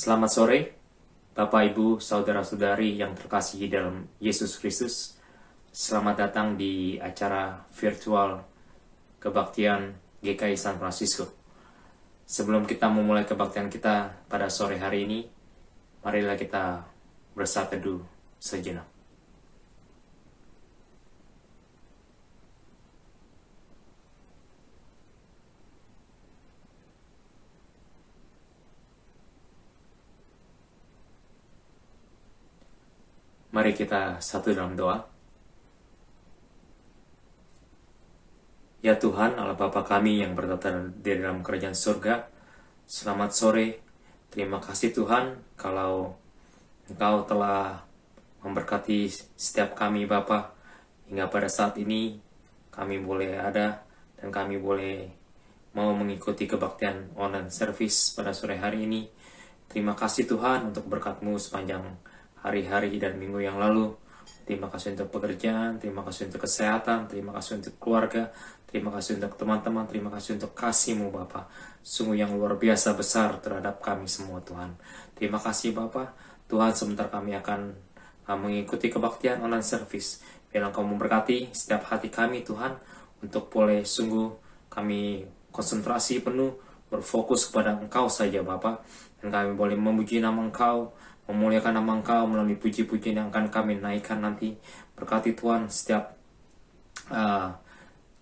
Selamat sore, Bapak, Ibu, Saudara-saudari yang terkasihi dalam Yesus Kristus. Selamat datang di acara virtual kebaktian GKI San Francisco. Sebelum kita memulai kebaktian kita pada sore hari ini, marilah kita bersaat teduh sejenak. Mari kita satu dalam doa. Ya Tuhan, Allah Bapa kami yang bertata di dalam kerajaan surga, selamat sore. Terima kasih Tuhan kalau Engkau telah memberkati setiap kami Bapa, hingga pada saat ini kami boleh ada dan kami boleh mau mengikuti kebaktian online service pada sore hari ini. Terima kasih Tuhan untuk berkat-Mu sepanjang hari-hari dan minggu yang lalu. Terima kasih untuk pekerjaan, terima kasih untuk kesehatan, terima kasih untuk keluarga, terima kasih untuk teman-teman, terima kasih untuk kasih-Mu Bapa. Sungguh yang luar biasa besar terhadap kami semua Tuhan. Terima kasih Bapa. Tuhan, sebentar kami akan mengikuti kebaktian online service. Biarlah Engkau memberkati setiap hati kami Tuhan, untuk boleh sungguh kami konsentrasi penuh, berfokus kepada Engkau saja Bapa. Dan kami boleh memuji nama Engkau, memuliakan nama Engkau melalui puji-pujian yang akan kami naikkan nanti. Berkati Tuhan setiap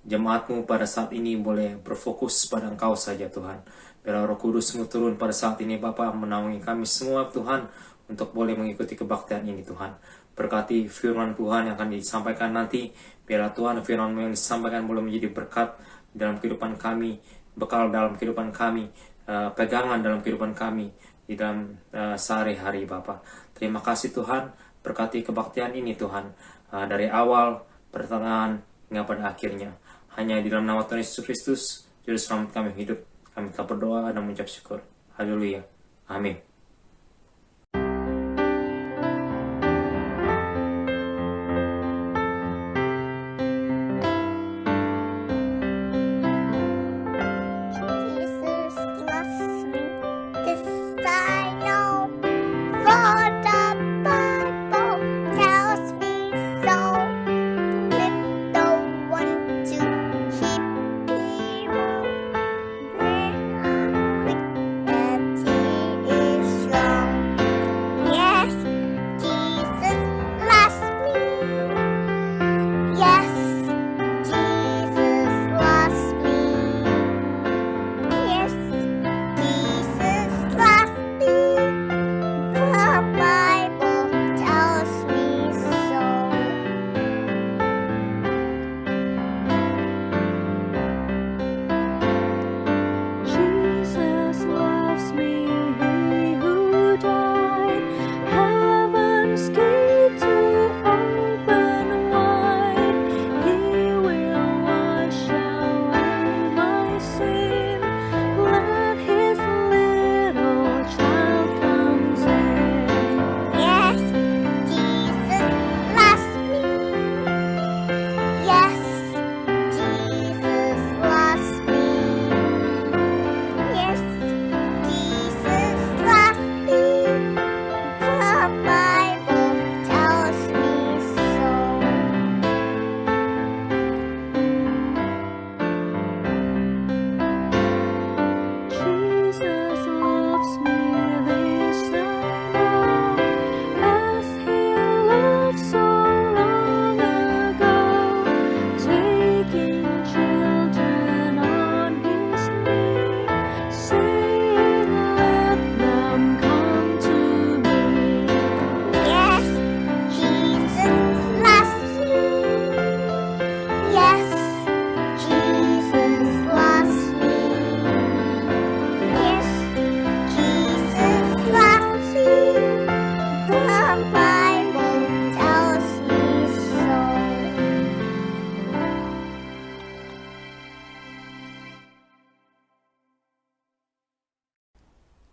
jemaat-Mu pada saat ini boleh berfokus pada Engkau saja Tuhan. Biarlah Roh Kudus-Mu turun pada saat ini Bapa, menaungi kami semua Tuhan, untuk boleh mengikuti kebaktian ini Tuhan. Berkati firman Tuhan yang akan disampaikan nanti. Biarlah Tuhan firman-Mu yang disampaikan boleh menjadi berkat dalam kehidupan kami, bekal dalam kehidupan kami, pegangan dalam kehidupan kami di dalam sehari-hari Bapa. Terima kasih Tuhan, berkati kebaktian ini Tuhan, dari awal, pertengahan, hingga pada akhirnya. Hanya di dalam nama Tuhan Yesus Kristus, Juru Selamat kami hidup, kami telah berdoa dan mengucap syukur. Haleluya. Amin.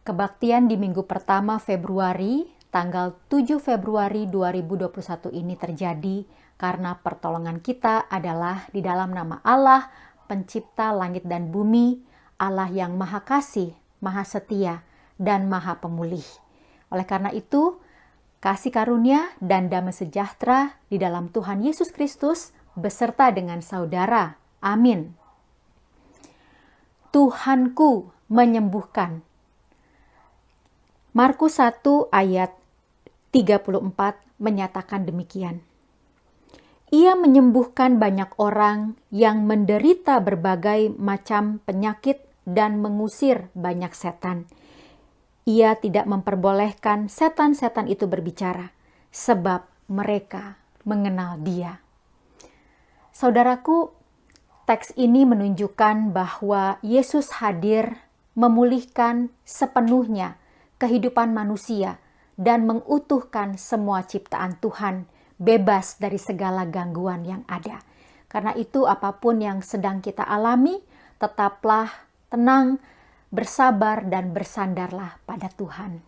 Kebaktian di minggu pertama Februari, tanggal 7 Februari 2021 ini terjadi karena pertolongan kita adalah di dalam nama Allah, pencipta langit dan bumi, Allah yang maha kasih, maha setia, dan Maha Pemulih. Oleh karena itu, kasih karunia dan damai sejahtera di dalam Tuhan Yesus Kristus beserta dengan saudara. Amin. Tuhanku menyembuhkan. Markus 1 ayat 34 menyatakan demikian. Ia menyembuhkan banyak orang yang menderita berbagai macam penyakit dan mengusir banyak setan. Ia tidak memperbolehkan setan-setan itu berbicara, sebab mereka mengenal Dia. Saudaraku, teks ini menunjukkan bahwa Yesus hadir memulihkan sepenuhnya kehidupan manusia dan mengutuhkan semua ciptaan Tuhan bebas dari segala gangguan yang ada. Karena itu apapun yang sedang kita alami, tetaplah tenang, bersabar dan bersandarlah pada Tuhan.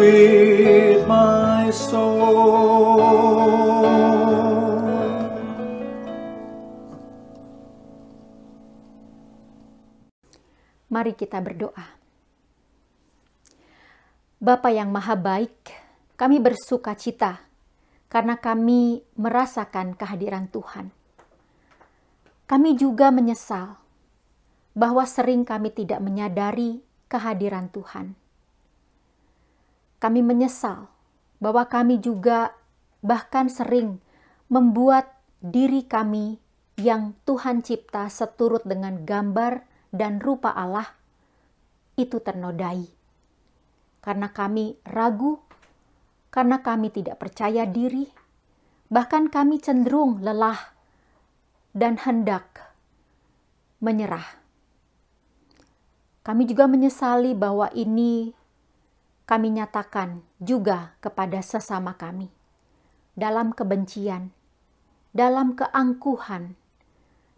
with my soul. Mari kita berdoa. Bapa yang Maha Baik, kami bersuka cita karena kami merasakan kehadiran Tuhan. Kami juga menyesal bahwa sering kami tidak menyadari kehadiran Tuhan. Kami menyesal bahwa kami juga bahkan sering membuat diri kami yang Tuhan cipta seturut dengan gambar dan rupa Allah itu ternodai. Karena kami ragu, karena kami tidak percaya diri, bahkan kami cenderung lelah dan hendak menyerah. Kami juga menyesali bahwa ini kami nyatakan juga kepada sesama kami dalam kebencian, dalam keangkuhan,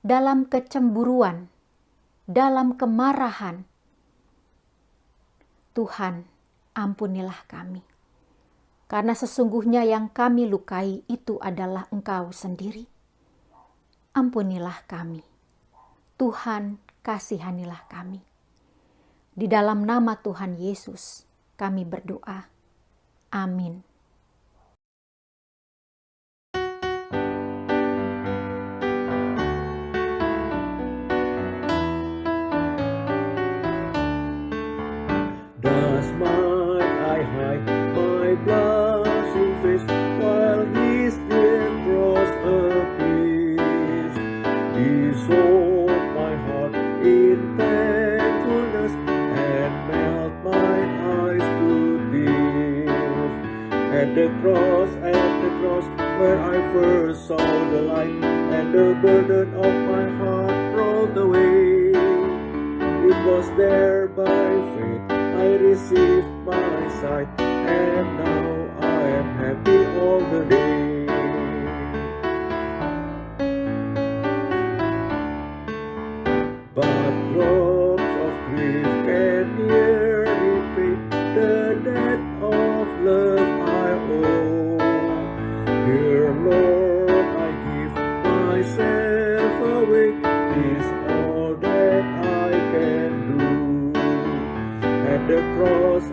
dalam kecemburuan, dalam kemarahan. Tuhan, ampunilah kami. Karena sesungguhnya yang kami lukai itu adalah Engkau sendiri. Ampunilah kami. Tuhan, kasihanilah kami. Di dalam nama Tuhan Yesus, kami berdoa. Amin. Does mine eye hide my blushing face while his dear cross appears? Dissolve my heart in thankfulness and melt mine eyes to tears. At the cross, where I first saw the light, and the burden of my heart rolled away. It was there by faith I received my sight, and now I am happy all the day. But drops of grief can near repay the debt of love I owe. Dear Lord, I give myself away. Is all that I can do. At the cross,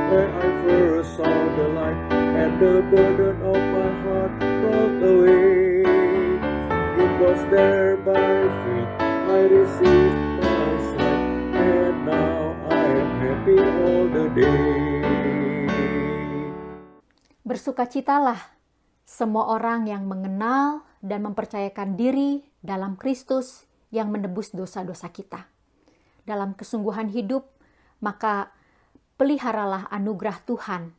where I first saw the light, and the burden of my heart rolled away. It was there by faith I received my sight, and now I am happy all the day. Bersukacitalah semua orang yang mengenal dan mempercayakan diri dalam Kristus yang menebus dosa-dosa kita. Dalam kesungguhan hidup, maka peliharalah anugerah Tuhan.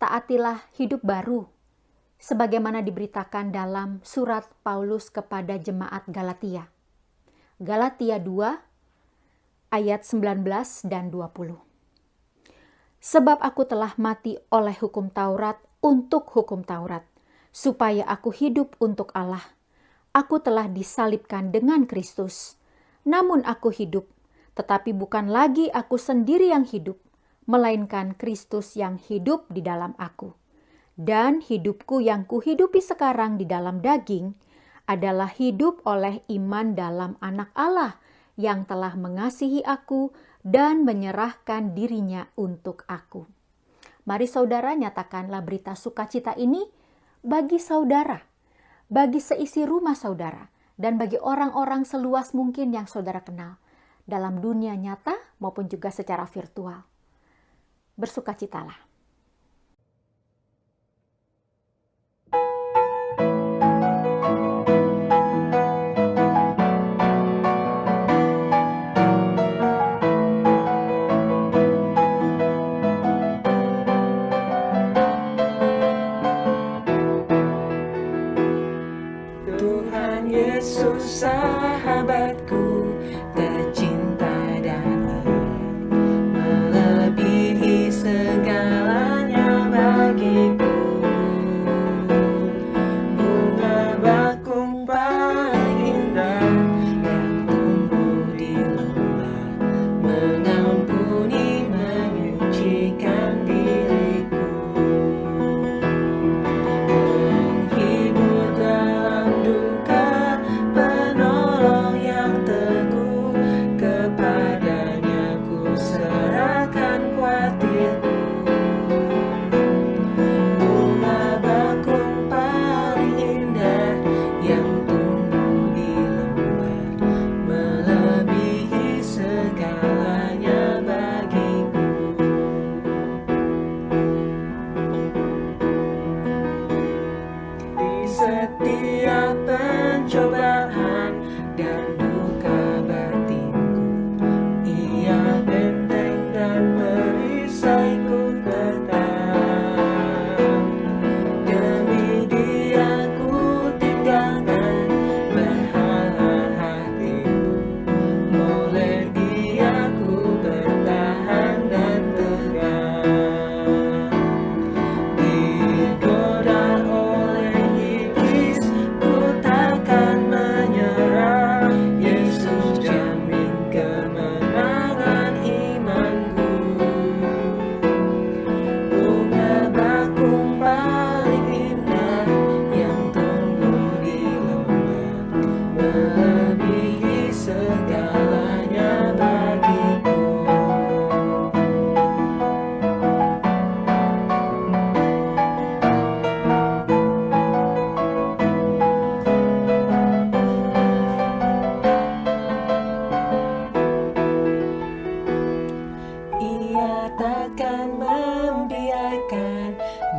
Taatilah hidup baru, sebagaimana diberitakan dalam surat Paulus kepada jemaat Galatia. Galatia 2, ayat 19 dan 20. Sebab aku telah mati oleh hukum Taurat untuk hukum Taurat, supaya aku hidup untuk Allah. Aku telah disalibkan dengan Kristus. Namun aku hidup, tetapi bukan lagi aku sendiri yang hidup, melainkan Kristus yang hidup di dalam aku. Dan hidupku yang kuhidupi sekarang di dalam daging adalah hidup oleh iman dalam Anak Allah yang telah mengasihi aku dan menyerahkan dirinya untuk aku. Mari saudara nyatakanlah berita sukacita ini bagi saudara, bagi seisi rumah saudara, dan bagi orang-orang seluas mungkin yang saudara kenal, dalam dunia nyata maupun juga secara virtual. Bersukacitalah. Tuhan Yesus sahabatku tercinta dan erat, melebihi segalanya bagiku. Bunga bakung paling indah yang tumbuh di lembah, mengampuni, menyucikan diriku. Menghibur dalam duka, penolong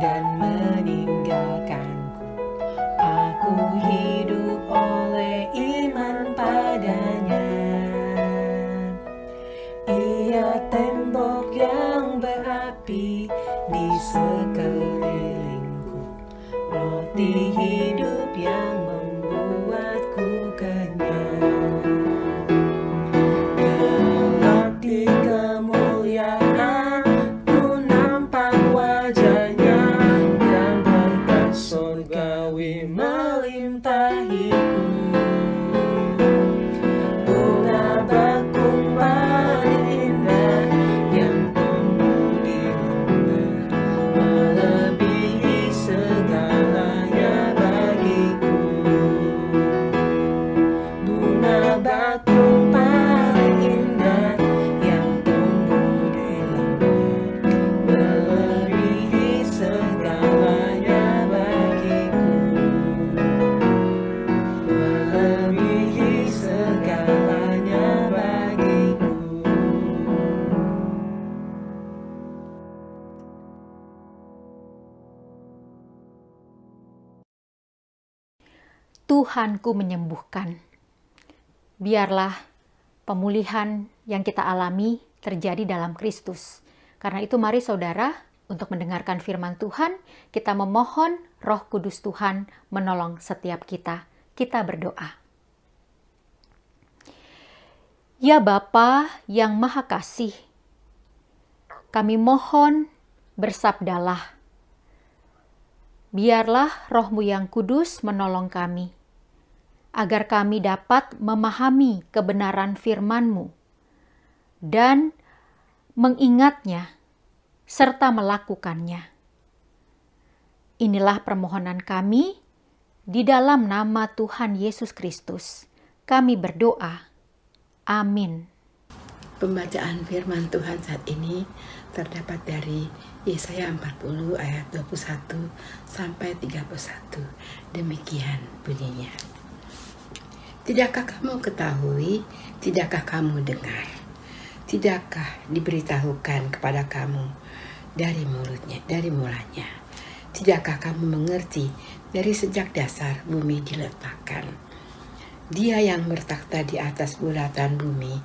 dan meninggalkanku. Aku hidup oleh iman padanya. Ia tembok yang berapi di sekelilingku, roti hidup yang membuatku kenyang. Gelap di kemuliaan ku nampak wajahnya, dan berkat surgawi melimpahiku. Bunga bakung paling indah yang tumbuh di lembar, melebihi segalanya bagiku. Bunga bakung paling indah yang tumbuh di lembar, melebihi segalanya bagiku. Melebihi segalanya bagiku. Tuhanku menyembuhkan. Biarlah pemulihan yang kita alami terjadi dalam Kristus. Karena itu mari saudara, untuk mendengarkan firman Tuhan, kita memohon Roh Kudus Tuhan menolong setiap kita. Kita berdoa. Ya Bapa yang Maha Kasih, kami mohon bersabdalah. Biarlah Roh-Mu yang kudus menolong kami, agar kami dapat memahami kebenaran firman-Mu dan mengingatnya serta melakukannya. Inilah permohonan kami di dalam nama Tuhan Yesus Kristus. Kami berdoa. Amin. Pembacaan firman Tuhan saat ini terdapat dari Yesaya 40 ayat 21 sampai 31. Demikian bunyinya. Tidakkah kamu ketahui, tidakkah kamu dengar, tidakkah diberitahukan kepada kamu dari mulanya, tidakkah kamu mengerti dari sejak dasar bumi diletakkan? Dia yang bertakhta di atas bulatan bumi,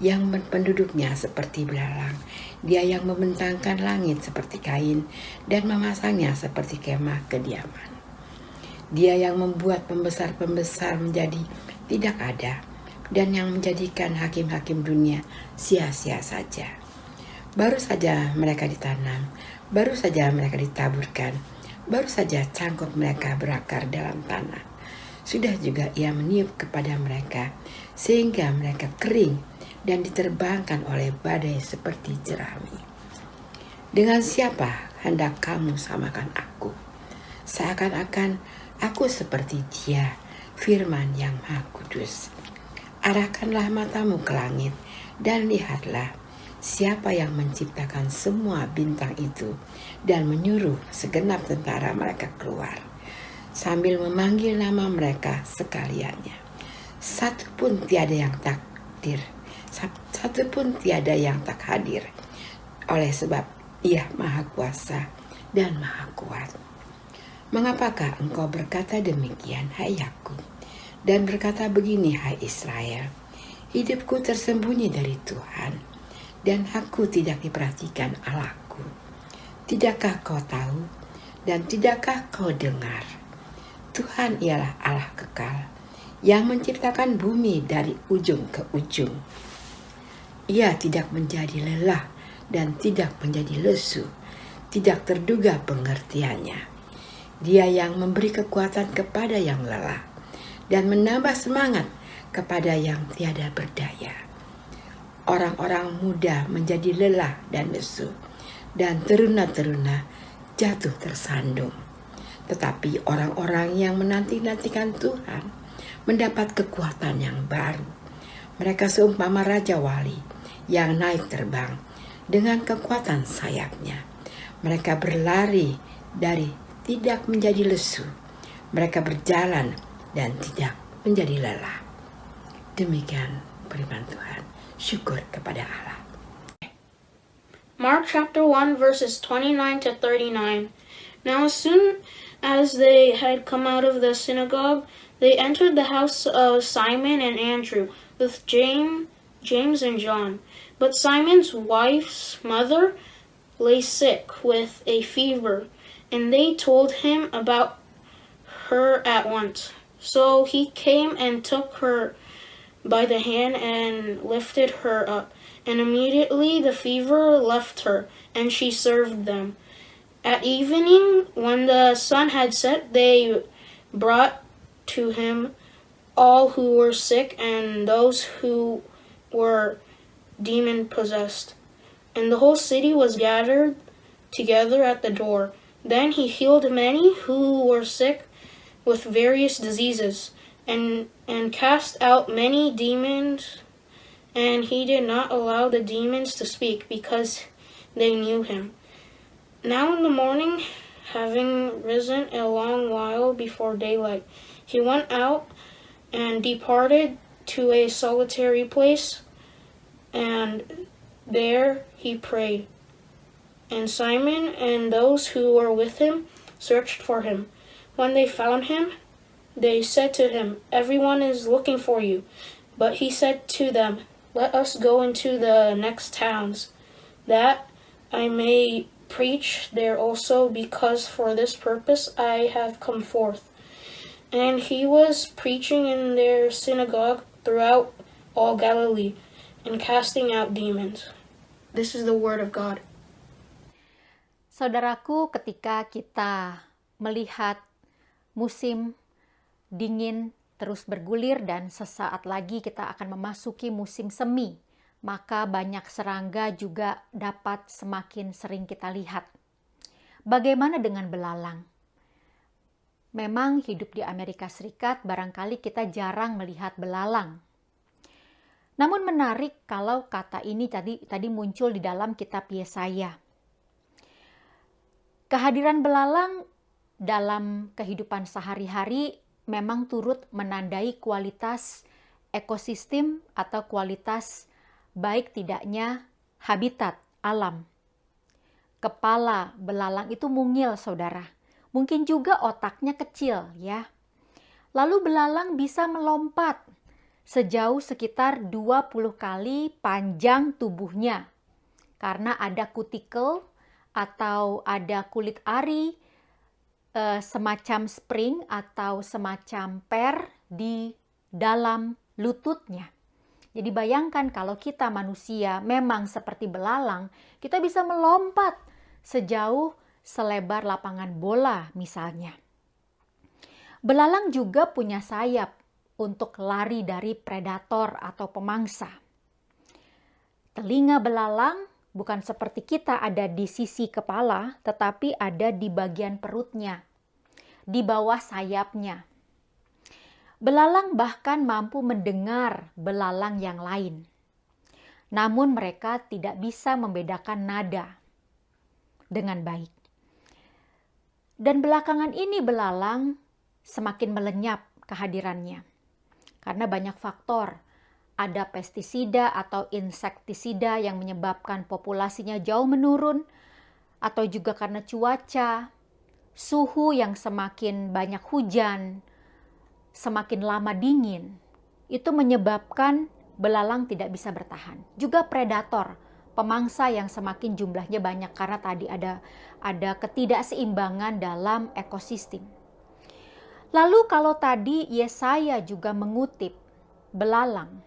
yang penduduknya seperti belalang, dia yang membentangkan langit seperti kain dan memasangnya seperti kemah kediaman. Dia yang membuat pembesar-pembesar menjadi tidak ada, dan yang menjadikan hakim-hakim dunia sia-sia saja. Baru saja mereka ditanam, baru saja mereka ditaburkan, baru saja cangkok mereka berakar dalam tanah. Sudah juga ia meniup kepada mereka, sehingga mereka kering dan diterbangkan oleh badai seperti jerami. Dengan siapa hendak kamu samakan aku? Seakan-akan aku seperti Dia, firman yang Maha Kudus. Arahkanlah matamu ke langit dan lihatlah siapa yang menciptakan semua bintang itu dan menyuruh segenap tentara mereka keluar, sambil memanggil nama mereka sekaliannya. Satu pun tiada yang tak hadir, oleh sebab Ia Maha Kuasa dan Maha Kuat. Mengapakah engkau berkata demikian, hai Yakub, dan berkata begini, hai Israel? Hidupku tersembunyi dari Tuhan, dan aku tidak diperhatikan Allahku. Tidakkah kau tahu, dan tidakkah kau dengar? Tuhan ialah Allah kekal, yang menciptakan bumi dari ujung ke ujung. Ia tidak menjadi lelah dan tidak menjadi lesu, tidak terduga pengertiannya. Dia yang memberi kekuatan kepada yang lelah dan menambah semangat kepada yang tiada berdaya. Orang-orang muda menjadi lelah dan lesu, dan teruna-teruna jatuh tersandung. Tetapi orang-orang yang menanti-nantikan Tuhan mendapat kekuatan yang baru. Mereka seumpama Raja Wali yang naik terbang dengan kekuatan sayapnya. Mereka berlari dari tidak menjadi lesu. Mereka berjalan dan tidak menjadi lelah. Demikian firman Tuhan. Syukur kepada Allah. Mark chapter 1 verses 29 to 39. Now as soon as they had come out of the synagogue, they entered the house of Simon and Andrew with James and John. But Simon's wife's mother lay sick with a fever, and they told him about her at once. So he came and took her by the hand and lifted her up. And immediately the fever left her, and she served them. At evening, when the sun had set, they brought to him all who were sick and those who were demon-possessed. And the whole city was gathered together at the door. Then he healed many who were sick with various diseases, and cast out many demons, and he did not allow the demons to speak, because they knew him. Now in the morning, having risen a long while before daylight, he went out and departed to a solitary place, and there he prayed. And Simon and those who were with him searched for him. When they found him, they said to him, "Everyone is looking for you." But he said to them, "Let us go into the next towns, that I may preach there also, because for this purpose I have come forth." And he was preaching in their synagogue throughout all Galilee, and casting out demons. This is the word of God. Saudaraku, ketika kita melihat musim dingin terus bergulir dan sesaat lagi kita akan memasuki musim semi, maka banyak serangga juga dapat semakin sering kita lihat. Bagaimana dengan belalang? Memang hidup di Amerika Serikat barangkali kita jarang melihat belalang. Namun menarik kalau kata ini tadi muncul di dalam kitab Yesaya. Kehadiran belalang dalam kehidupan sehari-hari memang turut menandai kualitas ekosistem atau kualitas baik tidaknya habitat alam. Kepala belalang itu mungil, saudara. Mungkin juga otaknya kecil, ya. Lalu belalang bisa melompat sejauh sekitar 20 kali panjang tubuhnya. Karena ada kutikel atau ada kulit ari, semacam spring atau semacam per di dalam lututnya. Jadi bayangkan kalau kita manusia memang seperti belalang, kita bisa melompat sejauh selebar lapangan bola misalnya. Belalang juga punya sayap untuk lari dari predator atau pemangsa. Telinga belalang bukan seperti kita ada di sisi kepala, tetapi ada di bagian perutnya, di bawah sayapnya. Belalang bahkan mampu mendengar belalang yang lain. Namun mereka tidak bisa membedakan nada dengan baik. Dan belakangan ini belalang semakin melenyap kehadirannya. Karena banyak faktor. Ada pestisida atau insektisida yang menyebabkan populasinya jauh menurun, atau juga karena cuaca, suhu yang semakin banyak hujan, semakin lama dingin, itu menyebabkan belalang tidak bisa bertahan. Juga predator, pemangsa yang semakin jumlahnya banyak karena tadi ada ketidakseimbangan dalam ekosistem. Lalu kalau tadi Yesaya juga mengutip belalang,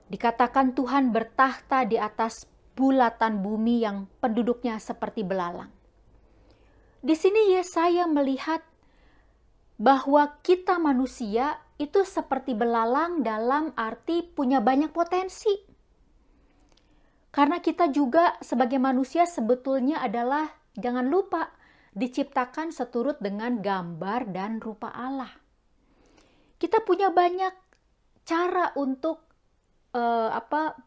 dikatakan Tuhan bertahta di atas bulatan bumi yang penduduknya seperti belalang. Di sini Yesaya melihat bahwa kita manusia itu seperti belalang dalam arti punya banyak potensi. Karena kita juga sebagai manusia sebetulnya adalah, jangan lupa, diciptakan seturut dengan gambar dan rupa Allah. Kita punya banyak cara untuk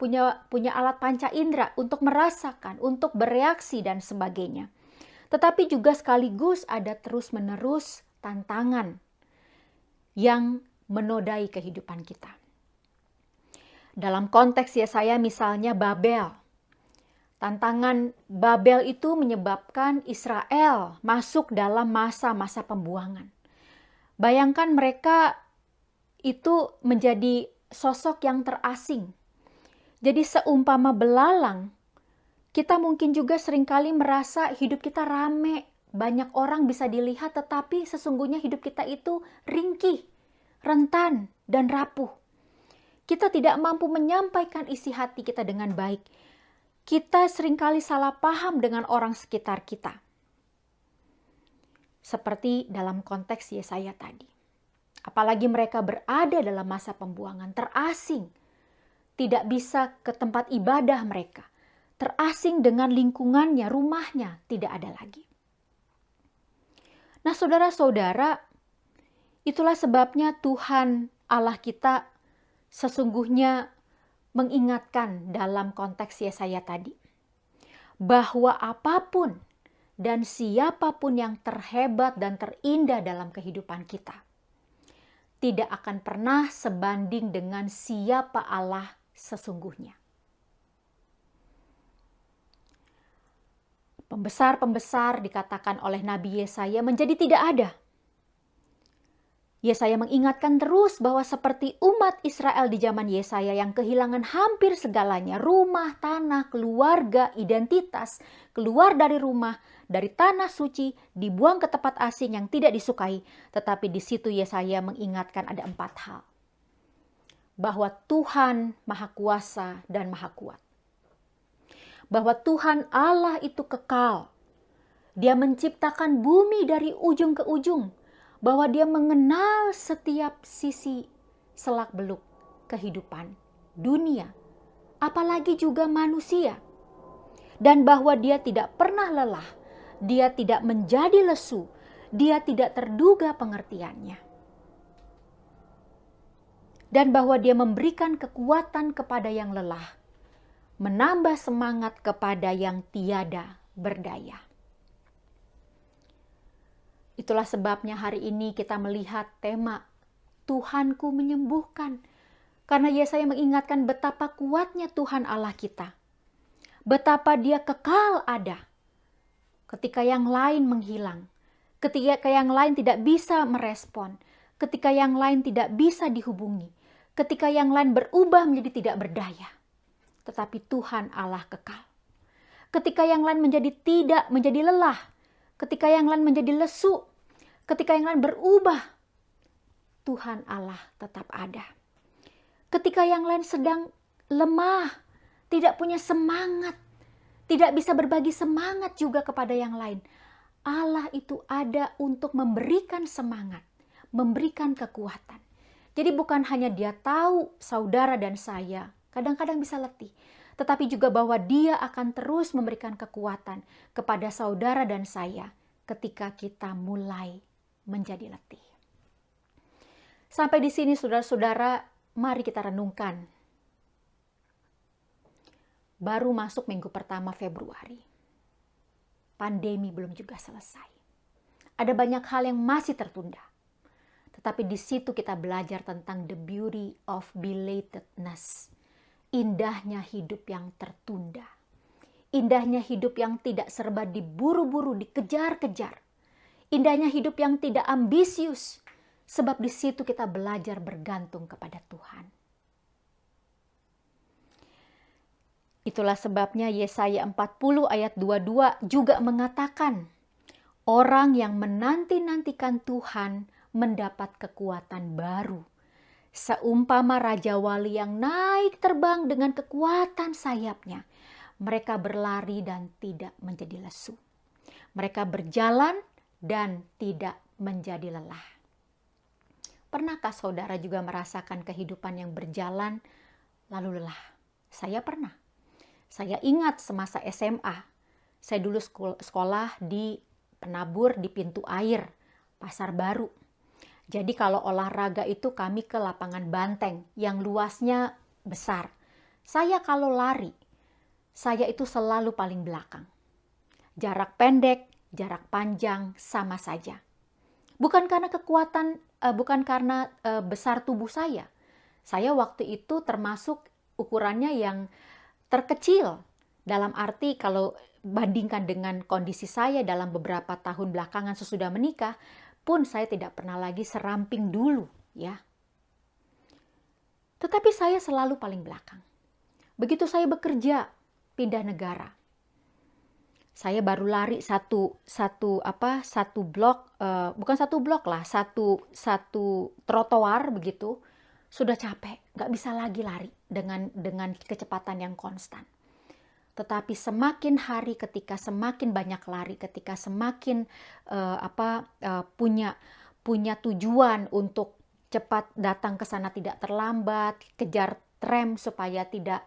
punya alat panca indera untuk merasakan, untuk bereaksi dan sebagainya. Tetapi juga sekaligus ada terus-menerus tantangan yang menodai kehidupan kita. Dalam konteks Yesaya misalnya Babel. Tantangan Babel itu menyebabkan Israel masuk dalam masa-masa pembuangan. Bayangkan mereka itu menjadi sosok yang terasing. Jadi seumpama belalang, kita mungkin juga seringkali merasa hidup kita rame, banyak orang bisa dilihat, tetapi sesungguhnya hidup kita itu ringkih, rentan, dan rapuh. Kita tidak mampu menyampaikan isi hati kita dengan baik. Kita seringkali salah paham dengan orang sekitar kita. Seperti dalam konteks Yesaya tadi. Apalagi mereka berada dalam masa pembuangan, terasing. Tidak bisa ke tempat ibadah mereka. Terasing dengan lingkungannya, rumahnya tidak ada lagi. Nah, saudara-saudara, itulah sebabnya Tuhan Allah kita sesungguhnya mengingatkan dalam konteks Yesaya tadi, bahwa apapun dan siapapun yang terhebat dan terindah dalam kehidupan kita, tidak akan pernah sebanding dengan siapa Allah sesungguhnya. Pembesar-pembesar dikatakan oleh Nabi Yesaya menjadi tidak ada. Yesaya mengingatkan terus bahwa seperti umat Israel di zaman Yesaya yang kehilangan hampir segalanya, rumah, tanah, keluarga, identitas, keluar dari rumah, dari tanah suci, dibuang ke tempat asing yang tidak disukai. Tetapi di situ Yesaya mengingatkan ada 4 hal. Bahwa Tuhan Maha Kuasa dan Maha Kuat. Bahwa Tuhan Allah itu kekal. Dia menciptakan bumi dari ujung ke ujung. Bahwa dia mengenal setiap sisi selak-beluk kehidupan dunia, apalagi juga manusia. Dan bahwa dia tidak pernah lelah, dia tidak menjadi lesu, dia tidak terduga pengertiannya. Dan bahwa dia memberikan kekuatan kepada yang lelah, menambah semangat kepada yang tiada berdaya. Itulah sebabnya hari ini kita melihat tema Tuhanku menyembuhkan. Karena Yesaya mengingatkan betapa kuatnya Tuhan Allah kita. Betapa dia kekal ada. Ketika yang lain menghilang. Ketika yang lain tidak bisa merespon. Ketika yang lain tidak bisa dihubungi. Ketika yang lain berubah menjadi tidak berdaya. Tetapi Tuhan Allah kekal. Ketika yang lain menjadi lelah. Ketika yang lain menjadi lesu, ketika yang lain berubah, Tuhan Allah tetap ada. Ketika yang lain sedang lemah, tidak punya semangat, tidak bisa berbagi semangat juga kepada yang lain, Allah itu ada untuk memberikan semangat, memberikan kekuatan. Jadi bukan hanya dia tahu saudara dan saya kadang-kadang bisa letih, tetapi juga bahwa dia akan terus memberikan kekuatan kepada saudara dan saya ketika kita mulai menjadi letih. Sampai di sini saudara-saudara, mari kita renungkan. Baru masuk minggu pertama Februari. Pandemi belum juga selesai. Ada banyak hal yang masih tertunda. Tetapi di situ kita belajar tentang the beauty of belatedness. Indahnya hidup yang tertunda. Indahnya hidup yang tidak serba diburu-buru, dikejar-kejar. Indahnya hidup yang tidak ambisius. Sebab di situ kita belajar bergantung kepada Tuhan. Itulah sebabnya Yesaya 40 ayat 22 juga mengatakan, orang yang menanti-nantikan Tuhan mendapat kekuatan baru. Seumpama Raja Wali yang naik terbang dengan kekuatan sayapnya. Mereka berlari dan tidak menjadi lesu. Mereka berjalan dan tidak menjadi lelah. Pernahkah saudara juga merasakan kehidupan yang berjalan lalu lelah? Saya pernah. Saya ingat semasa SMA. Saya dulu sekolah di Penabur di Pintu Air, Pasar Baru. Jadi kalau olahraga itu kami ke lapangan banteng yang luasnya besar. Saya kalau lari, saya itu selalu paling belakang. Jarak pendek, jarak panjang sama saja. Bukan karena besar tubuh saya. Saya waktu itu termasuk ukurannya yang terkecil Dalam arti kalau bandingkan dengan kondisi saya dalam beberapa tahun belakangan sesudah menikah, pun saya tidak pernah lagi seramping dulu, ya. Tetapi saya selalu paling belakang. Begitu saya bekerja, pindah negara, saya baru lari satu blok, bukan satu blok lah, satu trotoar begitu, sudah capek, nggak bisa lagi lari dengan kecepatan yang konstan. Tetapi semakin hari ketika semakin banyak lari, ketika semakin punya tujuan untuk cepat datang ke sana, tidak terlambat, kejar tram supaya tidak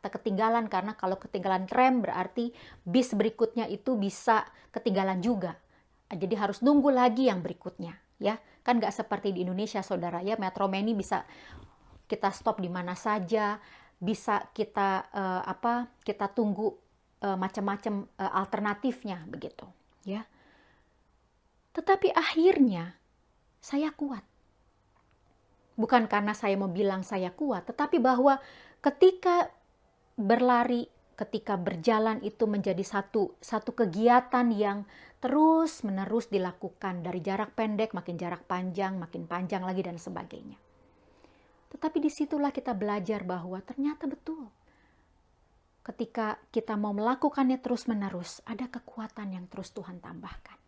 ketinggalan, karena kalau ketinggalan tram berarti bis berikutnya itu bisa ketinggalan juga. Jadi harus nunggu lagi yang berikutnya, ya. Kan nggak seperti di Indonesia, saudara, ya. Metro Mini bisa kita stop di mana saja, bisa kita kita tunggu macam-macam alternatifnya begitu, ya. Tetapi akhirnya saya kuat. Bukan karena saya mau bilang saya kuat, tetapi bahwa ketika berlari, ketika berjalan itu menjadi satu kegiatan yang terus-menerus dilakukan, dari jarak pendek makin jarak panjang, makin panjang lagi dan sebagainya. Tetapi disitulah kita belajar bahwa ternyata betul. Ketika kita mau melakukannya terus-menerus, ada kekuatan yang terus Tuhan tambahkan.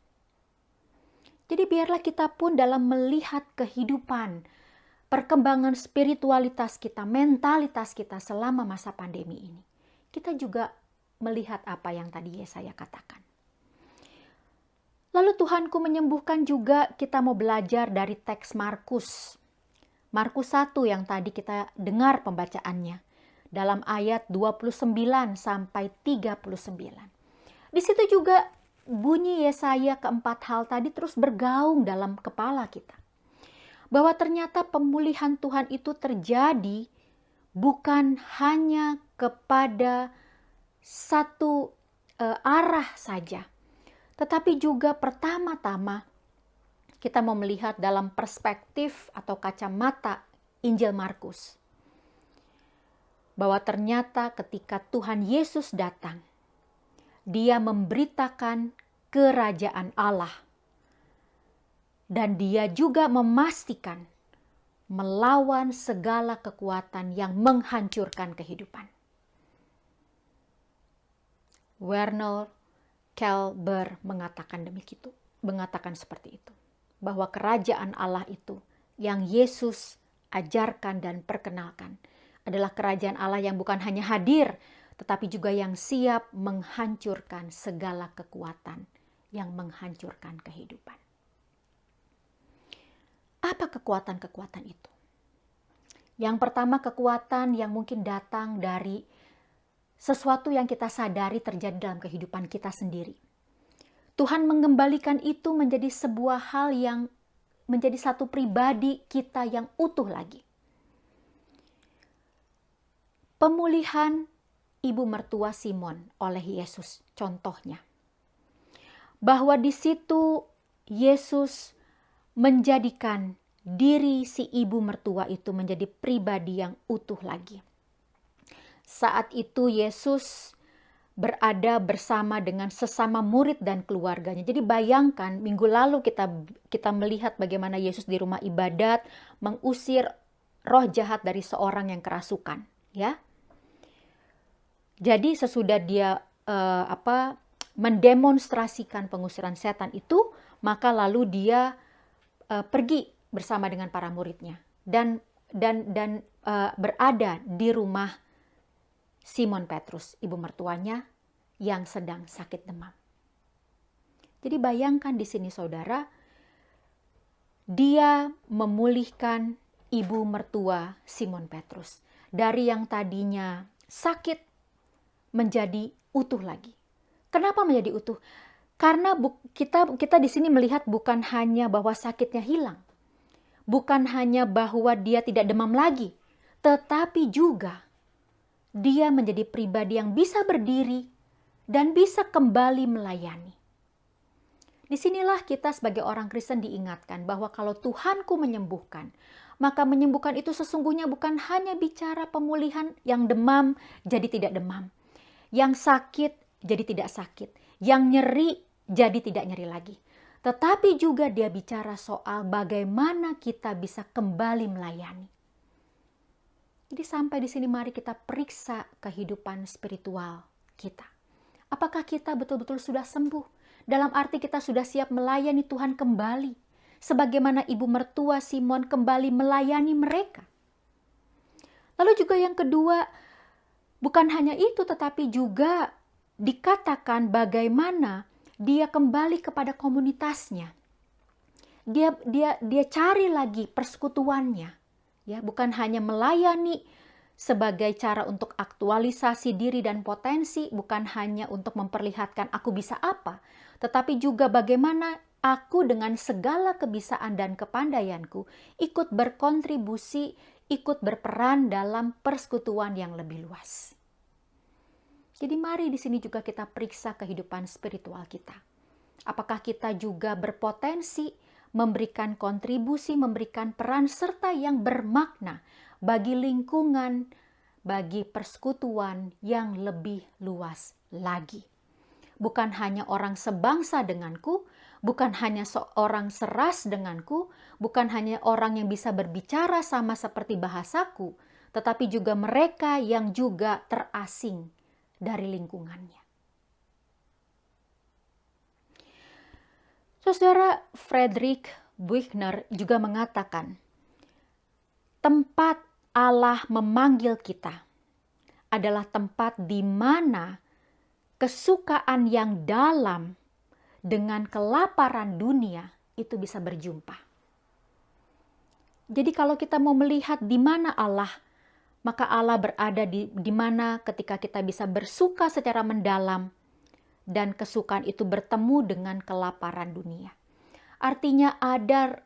Jadi biarlah kita pun dalam melihat kehidupan, perkembangan spiritualitas kita, mentalitas kita selama masa pandemi ini, kita juga melihat apa yang tadi Yesaya katakan. Lalu Tuhanku menyembuhkan juga, kita mau belajar dari teks Markus 1 yang tadi kita dengar pembacaannya, dalam ayat 29 sampai 39. Di situ juga bunyi Yesaya keempat hal tadi terus bergaung dalam kepala kita. Bahwa ternyata pemulihan Tuhan itu terjadi bukan hanya kepada satu arah saja. Tetapi juga pertama-tama kita mau melihat dalam perspektif atau kacamata Injil Markus. Bahwa ternyata ketika Tuhan Yesus datang, Dia memberitakan kerajaan Allah. Dan Dia juga memastikan melawan segala kekuatan yang menghancurkan kehidupan. Werner Kelber mengatakan mengatakan seperti itu. Bahwa kerajaan Allah itu yang Yesus ajarkan dan perkenalkan adalah kerajaan Allah yang bukan hanya hadir, tetapi juga yang siap menghancurkan segala kekuatan yang menghancurkan kehidupan. Apa kekuatan-kekuatan itu? Yang pertama, kekuatan yang mungkin datang dari sesuatu yang kita sadari terjadi dalam kehidupan kita sendiri. Tuhan mengembalikan itu menjadi sebuah hal yang menjadi satu pribadi kita yang utuh lagi. Pemulihan ibu mertua Simon oleh Yesus, contohnya. Bahwa di situ Yesus menjadikan diri si ibu mertua itu menjadi pribadi yang utuh lagi. Saat itu Yesus berada bersama dengan sesama murid dan keluarganya. Jadi bayangkan, minggu lalu kita melihat bagaimana Yesus di rumah ibadat mengusir roh jahat dari seorang yang kerasukan, ya. Jadi sesudah dia mendemonstrasikan pengusiran setan itu, maka lalu dia pergi bersama dengan para muridnya dan berada di rumah Simon Petrus, ibu mertuanya yang sedang sakit demam. Jadi bayangkan di sini saudara, dia memulihkan ibu mertua Simon Petrus dari yang tadinya sakit menjadi utuh lagi. Kenapa menjadi utuh? Karena kita di sini melihat bukan hanya bahwa sakitnya hilang, bukan hanya bahwa dia tidak demam lagi, tetapi juga dia menjadi pribadi yang bisa berdiri dan bisa kembali melayani. Disinilah kita sebagai orang Kristen diingatkan bahwa kalau Tuhanku menyembuhkan, maka menyembuhkan itu sesungguhnya bukan hanya bicara pemulihan yang demam jadi tidak demam. Yang sakit jadi tidak sakit. Yang nyeri jadi tidak nyeri lagi. Tetapi juga dia bicara soal bagaimana kita bisa kembali melayani. Jadi sampai di sini mari kita periksa kehidupan spiritual kita. Apakah kita betul-betul sudah sembuh? Dalam arti kita sudah siap melayani Tuhan kembali. Sebagaimana ibu mertua Simon kembali melayani mereka. Lalu juga yang kedua, bukan hanya itu tetapi juga dikatakan bagaimana dia kembali kepada komunitasnya. Dia cari lagi persekutuannya. Ya, bukan hanya melayani sebagai cara untuk aktualisasi diri dan potensi, bukan hanya untuk memperlihatkan aku bisa apa, tetapi juga bagaimana aku dengan segala kebisaan dan kepandaianku ikut berkontribusi, ikut berperan dalam persekutuan yang lebih luas. Jadi mari di sini juga kita periksa kehidupan spiritual kita. Apakah kita juga berpotensi memberikan kontribusi, memberikan peran serta yang bermakna bagi lingkungan, bagi persekutuan yang lebih luas lagi. Bukan hanya orang sebangsa denganku, bukan hanya seorang seras denganku, bukan hanya orang yang bisa berbicara sama seperti bahasaku, tetapi juga mereka yang juga terasing dari lingkungannya. Saudara, Frederick Buechner juga mengatakan, tempat Allah memanggil kita adalah tempat di mana kesukaan yang dalam dengan kelaparan dunia itu bisa berjumpa. Jadi kalau kita mau melihat di mana Allah, maka Allah berada di mana ketika kita bisa bersuka secara mendalam dan kesukaan itu bertemu dengan kelaparan dunia. Artinya ada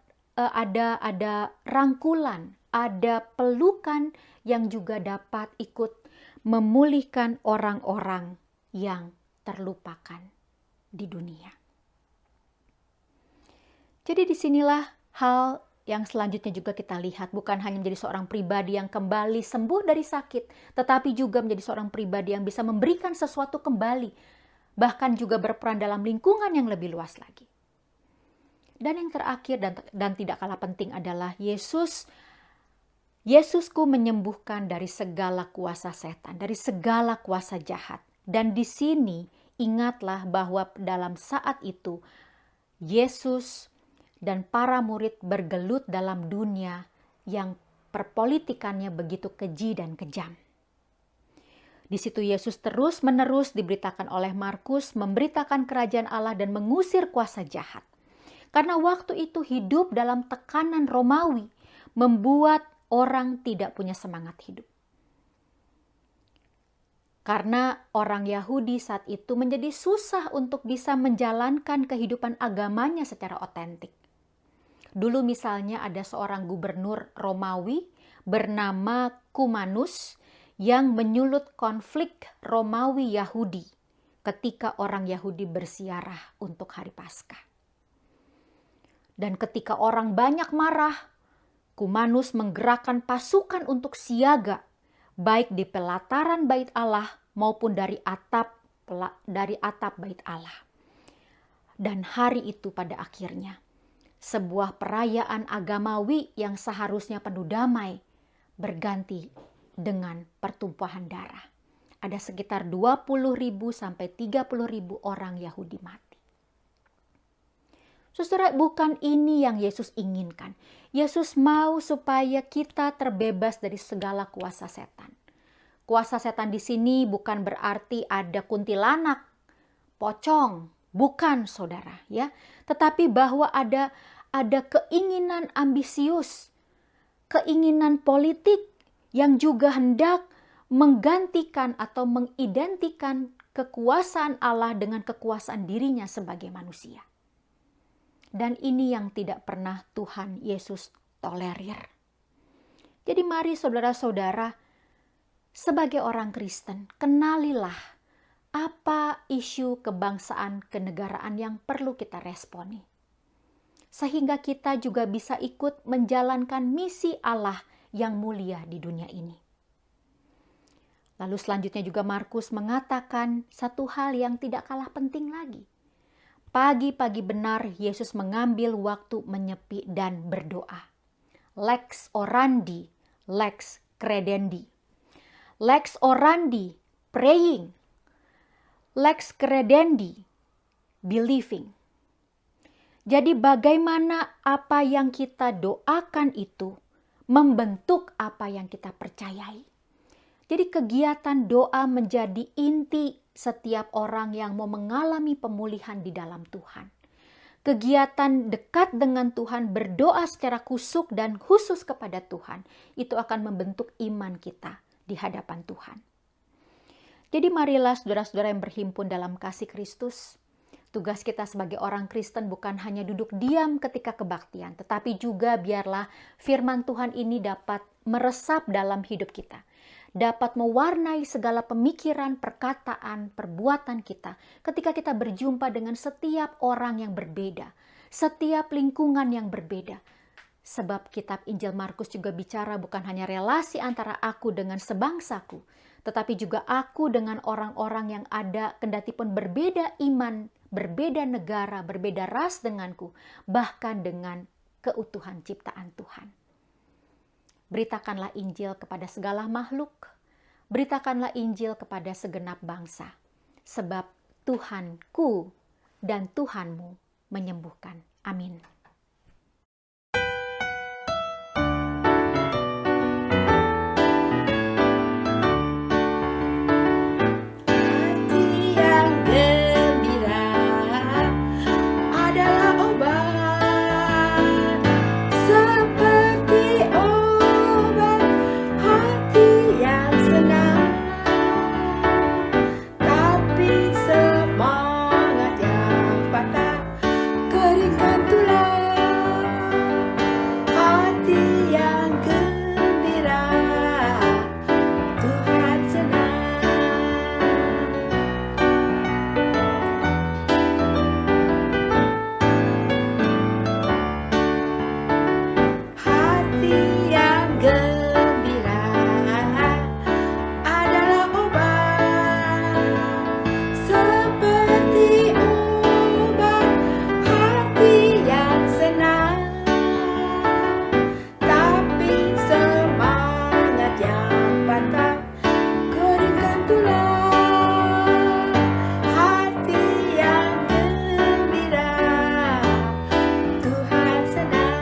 rangkulan, ada pelukan yang juga dapat ikut memulihkan orang-orang yang terlupakan di dunia. Jadi disinilah hal yang selanjutnya juga kita lihat, bukan hanya menjadi seorang pribadi yang kembali sembuh dari sakit, tetapi juga menjadi seorang pribadi yang bisa memberikan sesuatu kembali, bahkan juga berperan dalam lingkungan yang lebih luas lagi. Dan yang terakhir dan tidak kalah penting adalah Yesusku menyembuhkan dari segala kuasa setan, dari segala kuasa jahat. Dan di sini ingatlah bahwa dalam saat itu Yesus dan para murid bergelut dalam dunia yang perpolitikannya begitu keji dan kejam. Di situ Yesus terus-menerus diberitakan oleh Markus memberitakan kerajaan Allah dan mengusir kuasa jahat. Karena waktu itu hidup dalam tekanan Romawi membuat orang tidak punya semangat hidup. Karena orang Yahudi saat itu menjadi susah untuk bisa menjalankan kehidupan agamanya secara otentik. Dulu misalnya ada seorang gubernur Romawi bernama Cumanus yang menyulut konflik Romawi-Yahudi ketika orang Yahudi berziarah untuk hari Paskah. Dan ketika orang banyak marah, Cumanus menggerakkan pasukan untuk siaga, baik di pelataran bait Allah maupun dari atap bait Allah. Dan hari itu pada akhirnya, sebuah perayaan agamawi yang seharusnya penuh damai berganti dengan pertumpahan darah. Ada sekitar 20.000 sampai 30.000 orang Yahudi mati. Saudara, bukan ini yang Yesus inginkan. Yesus mau supaya kita terbebas dari segala kuasa setan. Kuasa setan di sini bukan berarti ada kuntilanak, pocong, bukan saudara, ya. Tetapi bahwa ada keinginan ambisius, keinginan politik yang juga hendak menggantikan atau mengidentikan kekuasaan Allah dengan kekuasaan dirinya sebagai manusia. Dan ini yang tidak pernah Tuhan Yesus tolerir. Jadi mari saudara-saudara, sebagai orang Kristen, kenalilah apa isu kebangsaan kenegaraan yang perlu kita responi. Sehingga kita juga bisa ikut menjalankan misi Allah yang mulia di dunia ini. Lalu selanjutnya juga Markus mengatakan satu hal yang tidak kalah penting lagi. Pagi-pagi benar Yesus mengambil waktu menyepi dan berdoa. Lex orandi, lex credendi. Lex orandi, praying. Lex credendi, believing. Jadi bagaimana apa yang kita doakan itu membentuk apa yang kita percayai. Jadi kegiatan doa menjadi inti setiap orang yang mau mengalami pemulihan di dalam Tuhan. Kegiatan dekat dengan Tuhan, berdoa secara kusuk dan khusus kepada Tuhan, itu akan membentuk iman kita di hadapan Tuhan. Jadi marilah saudara-saudara yang berhimpun dalam kasih Kristus, tugas kita sebagai orang Kristen bukan hanya duduk diam ketika kebaktian, tetapi juga biarlah firman Tuhan ini dapat meresap dalam hidup kita, dapat mewarnai segala pemikiran, perkataan, perbuatan kita ketika kita berjumpa dengan setiap orang yang berbeda, setiap lingkungan yang berbeda. Sebab kitab Injil Markus juga bicara bukan hanya relasi antara aku dengan sebangsaku, tetapi juga aku dengan orang-orang yang ada kendati pun berbeda iman, berbeda negara, berbeda ras denganku, bahkan dengan keutuhan ciptaan Tuhan. Beritakanlah Injil kepada segala makhluk, beritakanlah Injil kepada segenap bangsa, sebab Tuhanku dan Tuhanmu menyembuhkan. Amin. Hati yang gembira adalah obat, seperti obat. Hati yang senang, tapi semangat yang patah keringkan tulang. Hati yang gembira, Tuhan senang. Hati yang gembira adalah obat, seperti obat. Hati yang senang, tapi semangat yang patah keringkan tulang. Hati yang gembira, Tuhan senang.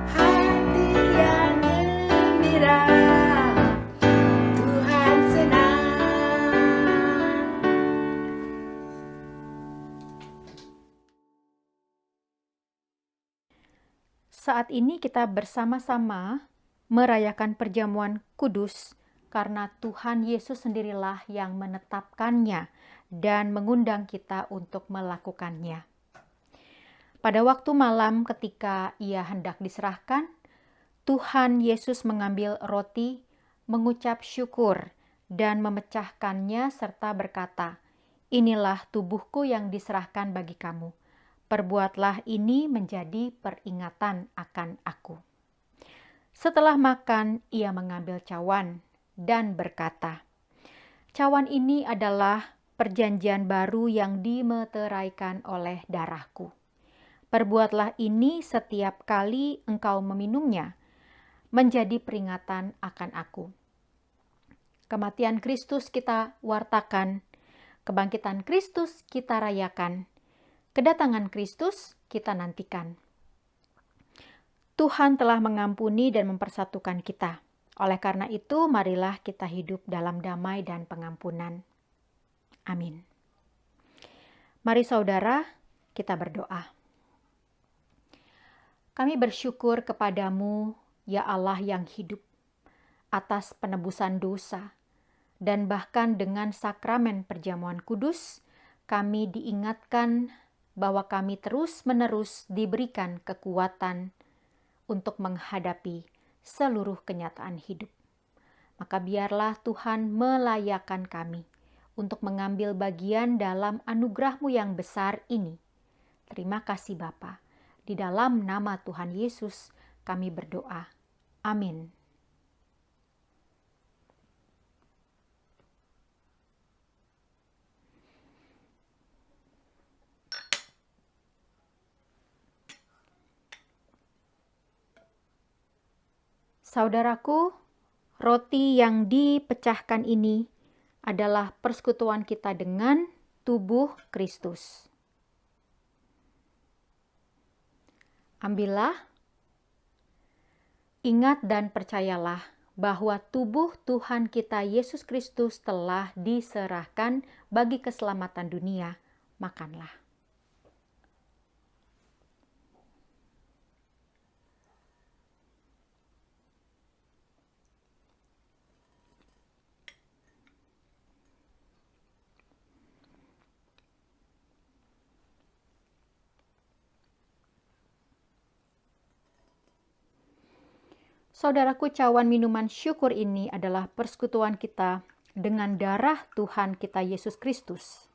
Hati yang gembira, Tuhan senang. Saat ini kita bersama-sama merayakan perjamuan kudus karena Tuhan Yesus sendirilah yang menetapkannya dan mengundang kita untuk melakukannya. Pada waktu malam ketika ia hendak diserahkan, Tuhan Yesus mengambil roti, mengucap syukur, dan memecahkannya serta berkata, "Inilah tubuhku yang diserahkan bagi kamu. Perbuatlah ini menjadi peringatan akan aku." Setelah makan, ia mengambil cawan dan berkata, "Cawan ini adalah perjanjian baru yang dimeteraikan oleh darahku. Perbuatlah ini setiap kali engkau meminumnya, menjadi peringatan akan aku." Kematian Kristus kita wartakan, kebangkitan Kristus kita rayakan, kedatangan Kristus kita nantikan. Tuhan telah mengampuni dan mempersatukan kita. Oleh karena itu, marilah kita hidup dalam damai dan pengampunan. Amin. Mari saudara, kita berdoa. Kami bersyukur kepadamu, ya Allah yang hidup, atas penebusan dosa, dan bahkan dengan sakramen perjamuan kudus, kami diingatkan bahwa kami terus-menerus diberikan kekuatan untuk menghadapi seluruh kenyataan hidup. Maka biarlah Tuhan melayakkan kami untuk mengambil bagian dalam anugerah-Mu yang besar ini. Terima kasih Bapa. Di dalam nama Tuhan Yesus kami berdoa. Amin. Saudaraku, roti yang dipecahkan ini adalah persekutuan kita dengan tubuh Kristus. Ambillah, ingat dan percayalah bahwa tubuh Tuhan kita Yesus Kristus telah diserahkan bagi keselamatan dunia. Makanlah. Saudaraku, cawan minuman syukur ini adalah persekutuan kita dengan darah Tuhan kita Yesus Kristus.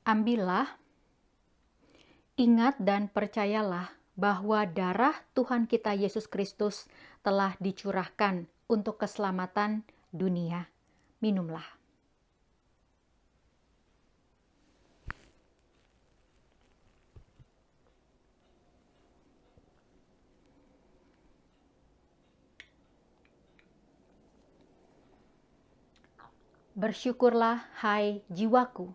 Ambillah, ingat dan percayalah bahwa darah Tuhan kita Yesus Kristus telah dicurahkan untuk keselamatan dunia. Minumlah. Bersyukurlah, hai jiwaku.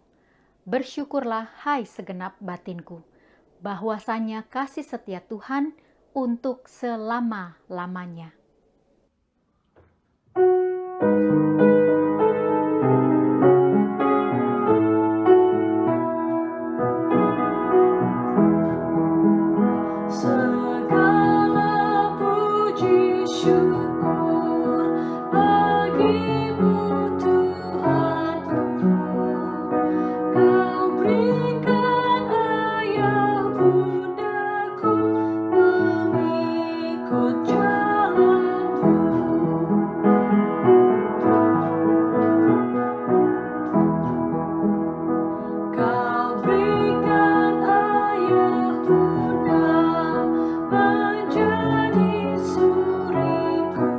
Bersyukurlah, hai segenap batinku, bahwasanya kasih setia Tuhan untuk selama-lamanya. Segala puji syukur bagimu Tuhanku. Kau berikan ayah bundaku mengikut jalanmu. Kau berikan ayah bunda menjadi suriku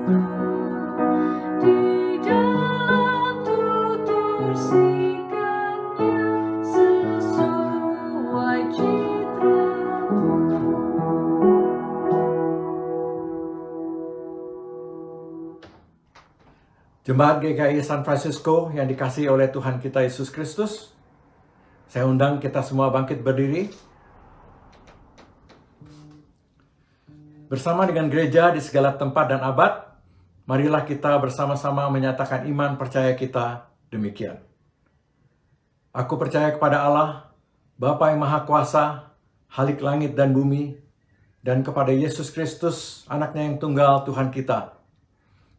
di dalam tutur sikapnya sesuai citramu. Jemaat GKI San Francisco yang dikasihi oleh Tuhan kita Yesus Kristus, saya undang kita semua bangkit berdiri. Bersama dengan gereja di segala tempat dan abad, marilah kita bersama-sama menyatakan iman percaya kita demikian. Aku percaya kepada Allah, Bapa yang Maha Kuasa, Halik langit dan bumi, dan kepada Yesus Kristus, anaknya yang tunggal Tuhan kita,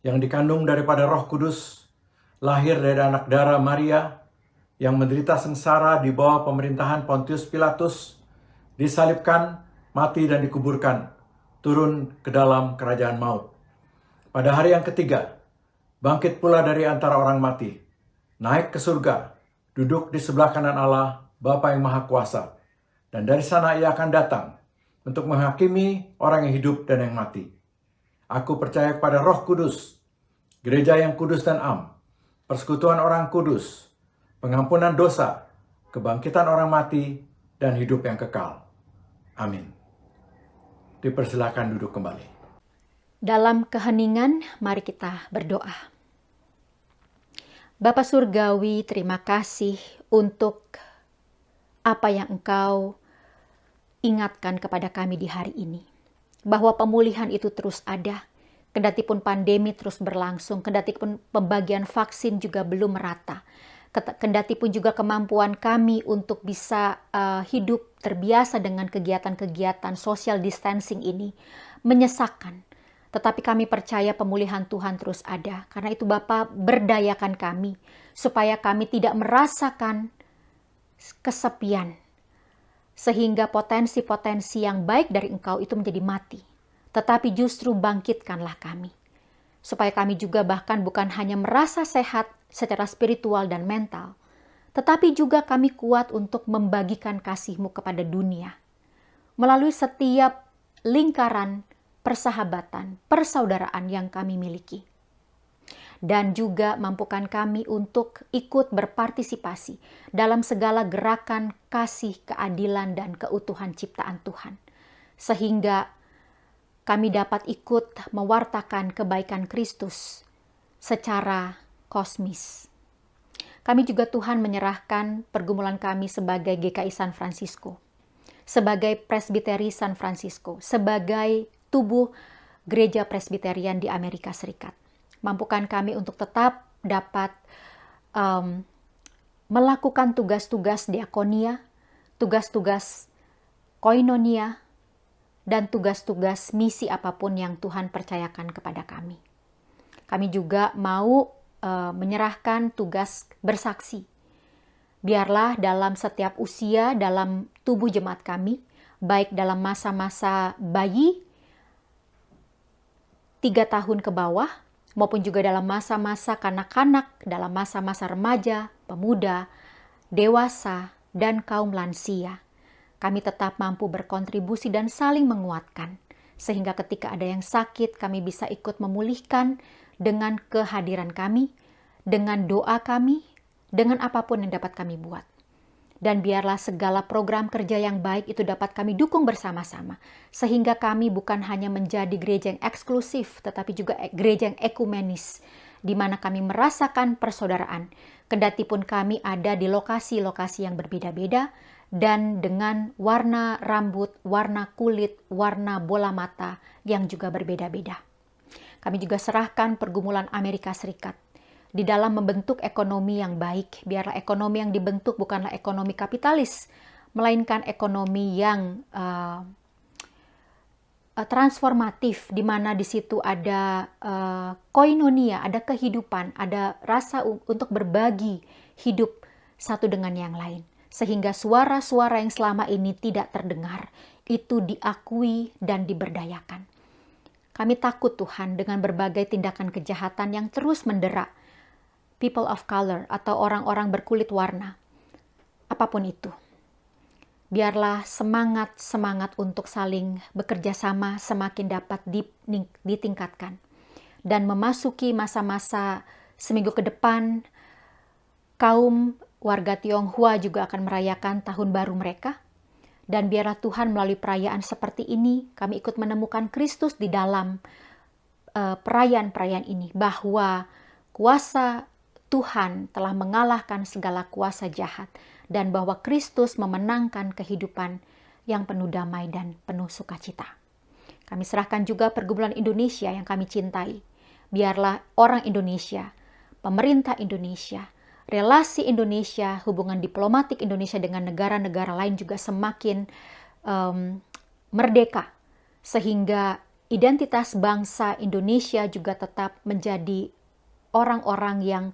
yang dikandung daripada Roh Kudus, lahir dari anak darah Maria, yang menderita sengsara di bawah pemerintahan Pontius Pilatus, disalibkan, mati dan dikuburkan, turun ke dalam kerajaan maut. Pada hari yang ketiga, bangkit pula dari antara orang mati, naik ke surga, duduk di sebelah kanan Allah, Bapa yang Maha Kuasa, dan dari sana ia akan datang untuk menghakimi orang yang hidup dan yang mati. Aku percaya kepada Roh Kudus, gereja yang kudus dan am, persekutuan orang kudus, pengampunan dosa, kebangkitan orang mati, dan hidup yang kekal. Amin. Dipersilakan duduk kembali. Dalam keheningan, mari kita berdoa. Bapa Surgawi, terima kasih untuk apa yang Engkau ingatkan kepada kami di hari ini. Bahwa pemulihan itu terus ada, kendati pun pandemi terus berlangsung, kendati pun pembagian vaksin juga belum merata, kendati pun juga kemampuan kami untuk bisa hidup terbiasa dengan kegiatan-kegiatan social distancing ini menyesakan. Tetapi kami percaya pemulihan Tuhan terus ada, karena itu Bapa berdayakan kami, supaya kami tidak merasakan kesepian, sehingga potensi-potensi yang baik dari Engkau itu menjadi mati. Tetapi justru bangkitkanlah kami. Supaya kami juga bahkan bukan hanya merasa sehat secara spiritual dan mental, tetapi juga kami kuat untuk membagikan kasih-Mu kepada dunia. Melalui setiap lingkaran persahabatan, persaudaraan yang kami miliki. dan juga mampukan kami untuk ikut berpartisipasi dalam segala gerakan kasih, keadilan, dan keutuhan ciptaan Tuhan. Sehingga kami dapat ikut mewartakan kebaikan Kristus secara kosmis. Kami juga Tuhan menyerahkan pergumulan kami sebagai GKI San Francisco, sebagai Presbiteri San Francisco, sebagai tubuh Gereja Presbiterian di Amerika Serikat. Mampukan kami untuk tetap dapat melakukan tugas-tugas diakonia, tugas-tugas koinonia, dan tugas-tugas misi apapun yang Tuhan percayakan kepada kami. Kami juga mau menyerahkan tugas bersaksi. Biarlah dalam setiap usia dalam tubuh jemaat kami, baik dalam masa-masa bayi 3 tahun ke bawah, maupun juga dalam masa-masa kanak-kanak, dalam masa-masa remaja, pemuda, dewasa, dan kaum lansia. Kami tetap mampu berkontribusi dan saling menguatkan, sehingga ketika ada yang sakit, kami bisa ikut memulihkan dengan kehadiran kami, dengan doa kami, dengan apapun yang dapat kami buat. Dan biarlah segala program kerja yang baik itu dapat kami dukung bersama-sama, sehingga kami bukan hanya menjadi gereja yang eksklusif, tetapi juga gereja yang ekumenis, di mana kami merasakan persaudaraan, kendati pun kami ada di lokasi-lokasi yang berbeda-beda, dan dengan warna rambut, warna kulit, warna bola mata yang juga berbeda-beda. Kami juga serahkan pergumulan Amerika Serikat di dalam membentuk ekonomi yang baik. Biarlah ekonomi yang dibentuk bukanlah ekonomi kapitalis, melainkan ekonomi yang transformatif, di mana di situ ada koinonia, ada kehidupan, ada rasa untuk berbagi hidup satu dengan yang lain. Sehingga suara-suara yang selama ini tidak terdengar, itu diakui dan diberdayakan. Kami takut Tuhan dengan berbagai tindakan kejahatan yang terus mendera people of color atau orang-orang berkulit warna. Apapun itu. Biarlah semangat untuk saling bekerja sama semakin dapat ditingkatkan. Dan memasuki masa-masa seminggu ke depan, kaum warga Tionghoa juga akan merayakan tahun baru mereka. Dan biarlah Tuhan melalui perayaan seperti ini, kami ikut menemukan Kristus di dalam perayaan-perayaan ini. Bahwa kuasa Tuhan telah mengalahkan segala kuasa jahat. Dan bahwa Kristus memenangkan kehidupan yang penuh damai dan penuh sukacita. Kami serahkan juga pergumulan Indonesia yang kami cintai. Biarlah orang Indonesia, pemerintah Indonesia, relasi Indonesia, hubungan diplomatik Indonesia dengan negara-negara lain juga semakin merdeka. Sehingga identitas bangsa Indonesia juga tetap menjadi orang-orang yang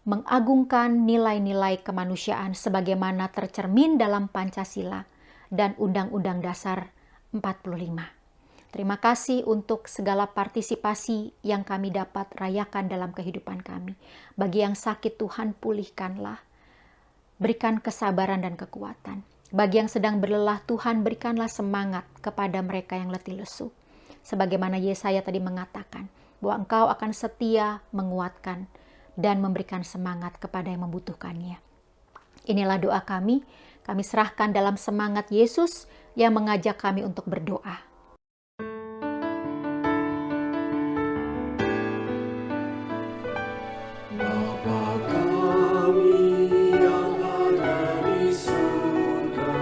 mengagungkan nilai-nilai kemanusiaan sebagaimana tercermin dalam Pancasila dan Undang-Undang Dasar 45. Terima kasih untuk segala partisipasi yang kami dapat rayakan dalam kehidupan kami. Bagi yang sakit, Tuhan pulihkanlah. Berikan kesabaran dan kekuatan. Bagi yang sedang berlelah, Tuhan berikanlah semangat kepada mereka yang letih lesu. Sebagaimana Yesaya tadi mengatakan, bahwa Engkau akan setia menguatkan dan memberikan semangat kepada yang membutuhkannya. Inilah doa kami serahkan dalam semangat Yesus yang mengajak kami untuk berdoa. Bapa kami yang ada di surga,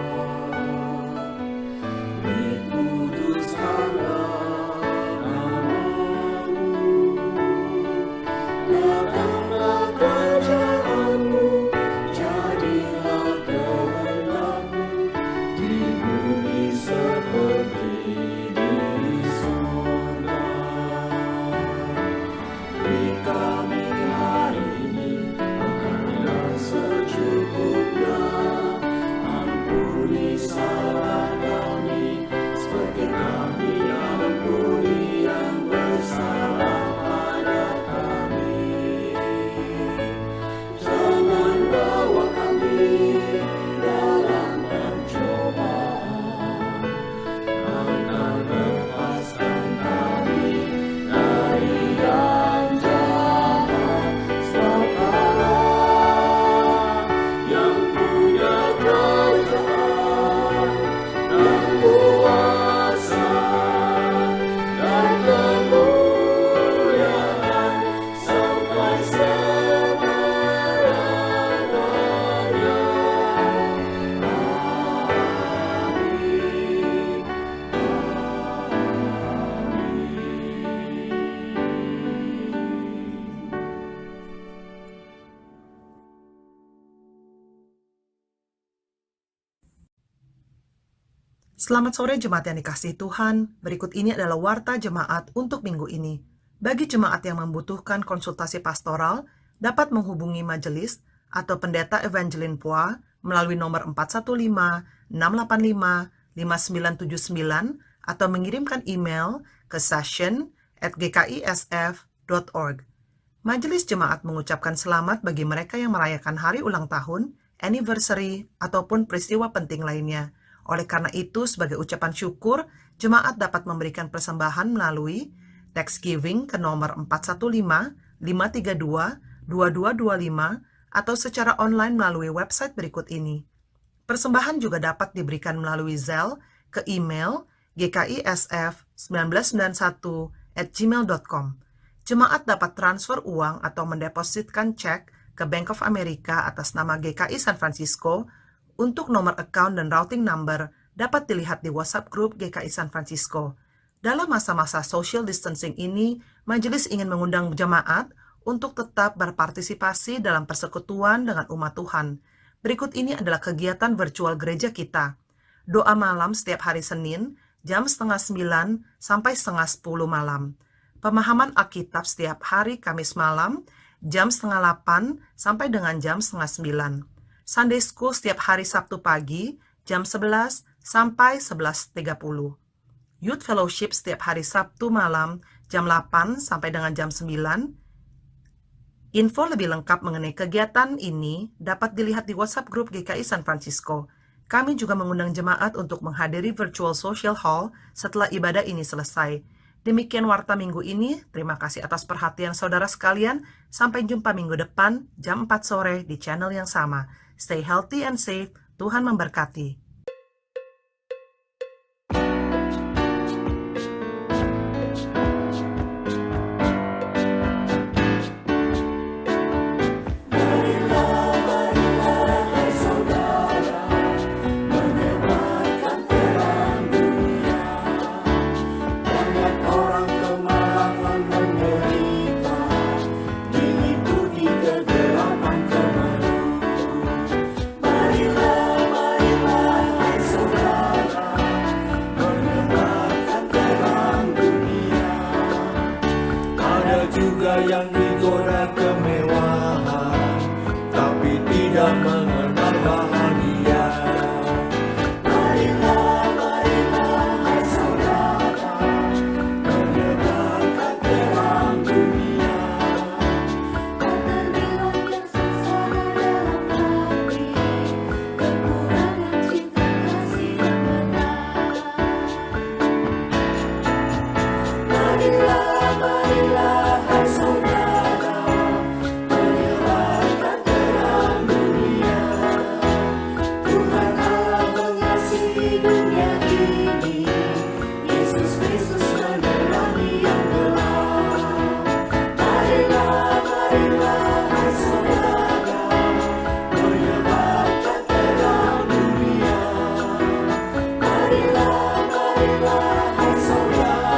dikuduskanlah namamu, datanglah kerajaanmu, jadilah kehendakmu di bumi seperti Selamat sore jemaat yang dikasihi Tuhan. Berikut ini adalah warta jemaat untuk minggu ini. Bagi jemaat yang membutuhkan konsultasi pastoral, dapat menghubungi majelis atau pendeta Evangeline Poa melalui nomor 415-685-5979 atau mengirimkan email ke session@gkisf.org. Majelis jemaat mengucapkan selamat bagi mereka yang merayakan hari ulang tahun, anniversary, ataupun peristiwa penting lainnya. Oleh karena itu, sebagai ucapan syukur, jemaat dapat memberikan persembahan melalui Thanksgiving ke nomor 415-532-2225 atau secara online melalui website berikut ini. Persembahan juga dapat diberikan melalui Zelle ke email gkisf1991@gmail.com. Jemaat dapat transfer uang atau mendepositkan cek ke Bank of America atas nama GKI San Francisco. Untuk nomor account dan routing number dapat dilihat di WhatsApp Group GKI San Francisco. Dalam masa-masa social distancing ini, majelis ingin mengundang jemaat untuk tetap berpartisipasi dalam persekutuan dengan umat Tuhan. Berikut ini adalah kegiatan virtual gereja kita. Doa malam setiap hari Senin, jam 8:30 sampai 9:30 malam. Pemahaman Alkitab setiap hari Kamis malam, jam 8:30 sampai dengan jam 8:30. Sunday School setiap hari Sabtu pagi, jam 11 sampai 11:30. Youth Fellowship setiap hari Sabtu malam, jam 8 sampai dengan jam 9. Info lebih lengkap mengenai kegiatan ini dapat dilihat di WhatsApp Group GKI San Francisco. Kami juga mengundang jemaat untuk menghadiri virtual social hall setelah ibadah ini selesai. Demikian warta minggu ini. Terima kasih atas perhatian saudara sekalian. Sampai jumpa minggu depan, jam 4 sore di channel yang sama. Stay healthy and safe. Tuhan memberkati. Juga yang digoda kemewahan, tapi tidak mengenal bahagia. Marilah, hai saudara, menyebarkan terang dunia. Karena bilang yang sengsara dalam hati, kekurangan cinta kasih yang benar. Marilah, hai saudara, menyebarkan terang dunia. Tuhan Allah mengasihi dunia ini, Yesus Kristus menerangi yang gelap. Marilah, hai saudara, menyebarkan terang dunia. Marilah, hai saudara,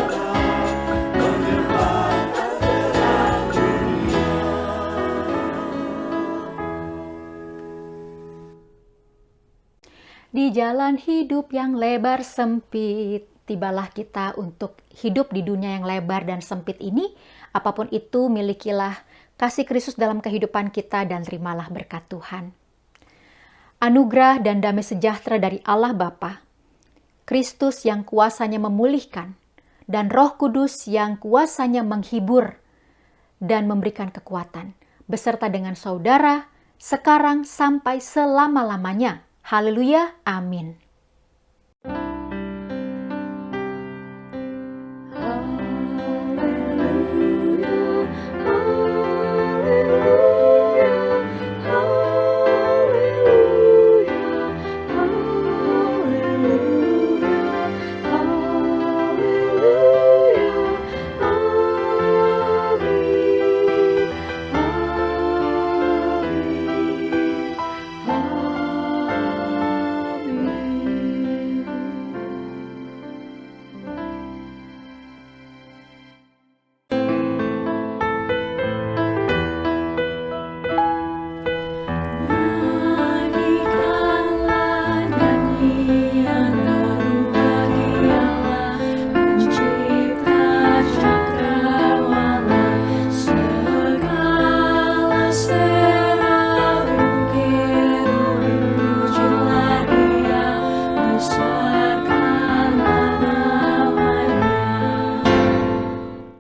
Di jalan hidup yang lebar sempit, tibalah kita untuk hidup di dunia yang lebar dan sempit ini. Apapun itu, milikilah kasih Kristus dalam kehidupan kita dan terimalah berkat Tuhan. Anugerah dan damai sejahtera dari Allah Bapa, Kristus yang kuasanya memulihkan, dan Roh Kudus yang kuasanya menghibur dan memberikan kekuatan, beserta dengan saudara, sekarang sampai selama-lamanya. Haleluya, amin.